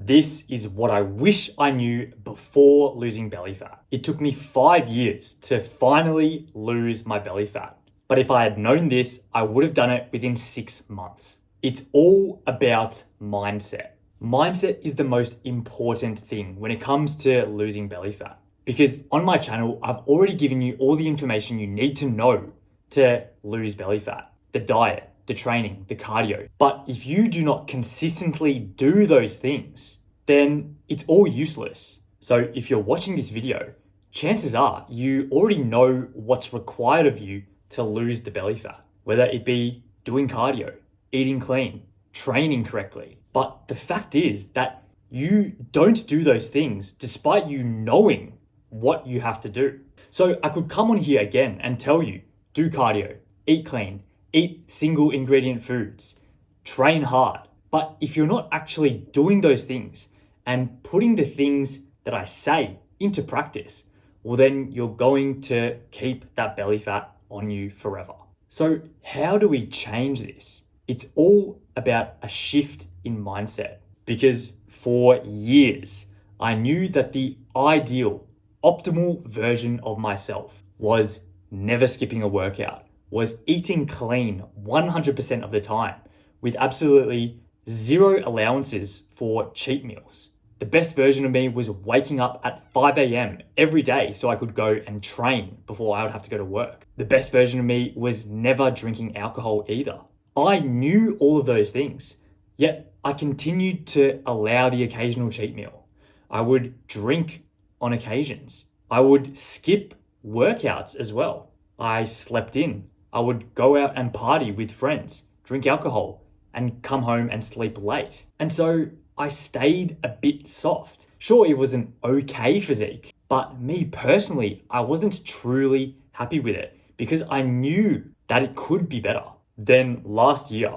But this is what I wish I knew before losing belly fat. It took me 5 years to finally lose my belly fat. But if I had known this, I would have done it within 6 months. It's all about mindset. Mindset is the most important thing when it comes to losing belly fat. Because on my channel, I've already given you all the information you need to know to lose belly fat. The diet, the training, the cardio. But if you do not consistently do those things, then it's all useless. So if you're watching this video, chances are you already know what's required of you to lose the belly fat, whether it be doing cardio, eating clean, training correctly. But the fact is that you don't do those things despite you knowing what you have to do. So I could come on here again and tell you, do cardio, eat clean, eat single ingredient foods, train hard. But if you're not actually doing those things and putting the things that I say into practice, well, then you're going to keep that belly fat on you forever. So how do we change this? It's all about a shift in mindset, because for years, I knew that the ideal, optimal version of myself was never skipping a workout, was eating clean 100% of the time with absolutely zero allowances for cheat meals. The best version of me was waking up at 5 a.m. every day so I could go and train before I would have to go to work. The best version of me was never drinking alcohol either. I knew all of those things, yet I continued to allow the occasional cheat meal. I would drink on occasions. I would skip workouts as well. I slept in. I would go out and party with friends, drink alcohol, and come home and sleep late. And so I stayed a bit soft. Sure, it was an okay physique, but me personally, I wasn't truly happy with it because I knew that it could be better. Then last year,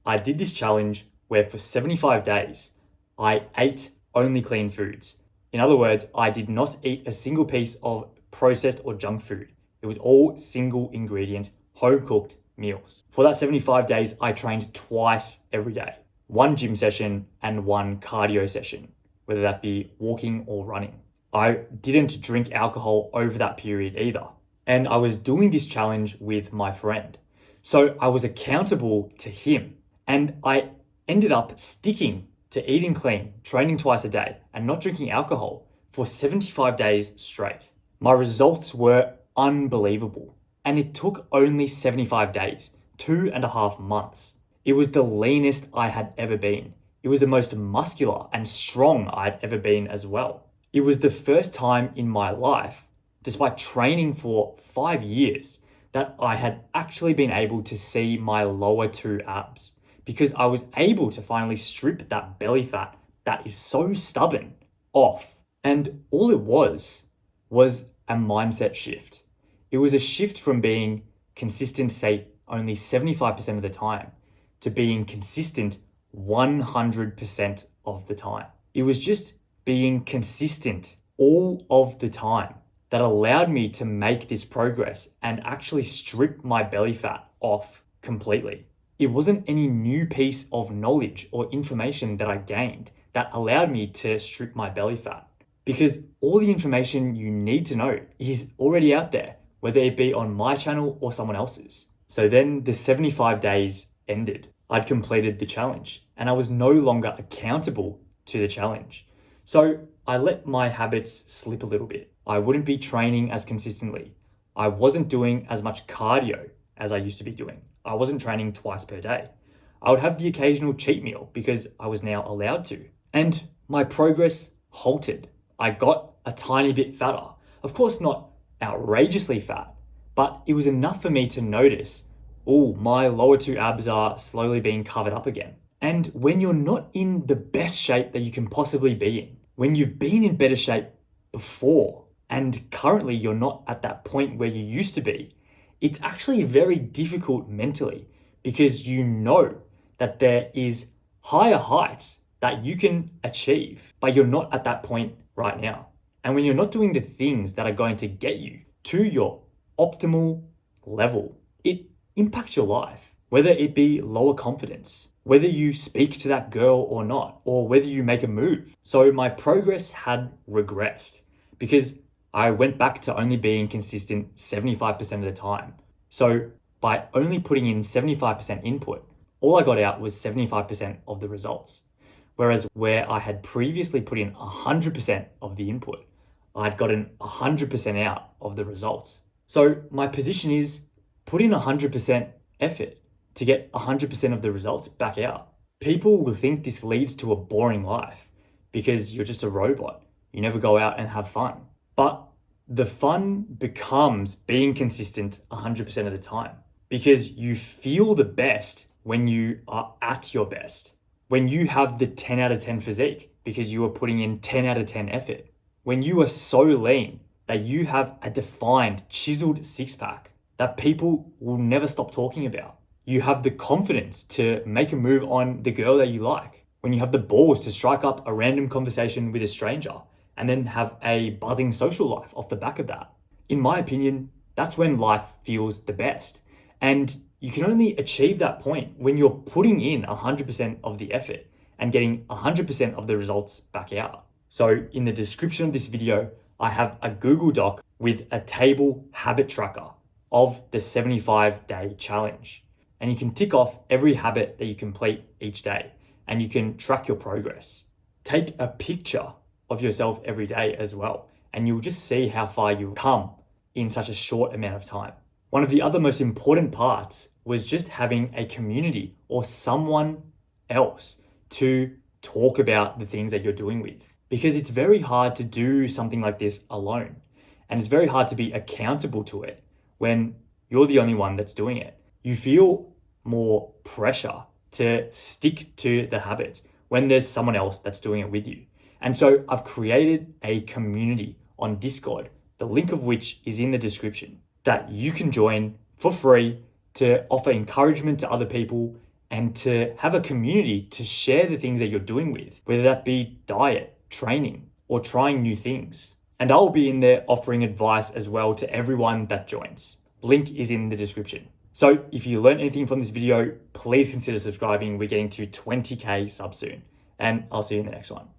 I did this challenge where for 75 days, I ate only clean foods. In other words, I did not eat a single piece of processed or junk food. It was all single ingredient, home cooked meals. For that 75 days, I trained twice every day. 1 gym session and 1 cardio session, whether that be walking or running. I didn't drink alcohol over that period either. And I was doing this challenge with my friend. So I was accountable to him. And I ended up sticking to eating clean, training twice a day, and not drinking alcohol for 75 days straight. My results were unbelievable. And it took only 75 days, 2.5 months. It was the leanest I had ever been. It was the most muscular and strong I'd ever been as well. It was the first time in my life, despite training for 5 years, that I had actually been able to see my lower 2 abs, because I was able to finally strip that belly fat that is so stubborn off. And all it was a mindset shift. It was a shift from being consistent, say, only 75% of the time, to being consistent 100% of the time. It was just being consistent all of the time that allowed me to make this progress and actually strip my belly fat off completely. It wasn't any new piece of knowledge or information that I gained that allowed me to strip my belly fat, because all the information you need to know is already out there, whether it be on my channel or someone else's. So then the 75 days ended. I'd completed the challenge and I was no longer accountable to the challenge. So I let my habits slip a little bit. I wouldn't be training as consistently. I wasn't doing as much cardio as I used to be doing. I wasn't training twice per day. I would have the occasional cheat meal because I was now allowed to. And my progress halted. I got a tiny bit fatter. Of course, not outrageously fat, but it was enough for me to notice, oh, my lower 2 abs are slowly being covered up again. And when you're not in the best shape that you can possibly be in, when you've been in better shape before, and currently you're not at that point where you used to be, it's actually very difficult mentally, because you know that there is higher heights that you can achieve, but you're not at that point right now. And when you're not doing the things that are going to get you to your optimal level, it impacts your life, whether it be lower confidence, whether you speak to that girl or not, or whether you make a move. So my progress had regressed because I went back to only being consistent 75% of the time. So by only putting in 75% input, all I got out was 75% of the results. Whereas where I had previously put in 100% of the input, I'd gotten 100% out of the results. So my position is put in 100% effort to get 100% of the results back out. People will think this leads to a boring life because you're just a robot. You never go out and have fun. But the fun becomes being consistent 100% of the time because you feel the best when you are at your best. When you have the 10 out of 10 physique because you are putting in 10 out of 10 effort. When you are so lean that you have a defined, chiseled six pack that people will never stop talking about. You have the confidence to make a move on the girl that you like. When you have the balls to strike up a random conversation with a stranger and then have a buzzing social life off the back of that. In my opinion, that's when life feels the best. And you can only achieve that point when you're putting in 100% of the effort and getting 100% of the results back out. So in the description of this video, I have a Google Doc with a table habit tracker of the 75-day challenge. And you can tick off every habit that you complete each day and you can track your progress. Take a picture of yourself every day as well, and you'll just see how far you've come in such a short amount of time. One of the other most important parts was just having a community or someone else to talk about the things that you're doing with. Because it's very hard to do something like this alone. And it's very hard to be accountable to it when you're the only one that's doing it. You feel more pressure to stick to the habit when there's someone else that's doing it with you. And so I've created a community on Discord, the link of which is in the description, that you can join for free to offer encouragement to other people and to have a community to share the things that you're doing with, whether that be diet, training, or trying new things. And I'll be in there offering advice as well to everyone that joins. Link is in the description. So if you learned anything from this video, please consider subscribing. We're getting to 20K subs soon, and I'll see you in the next one.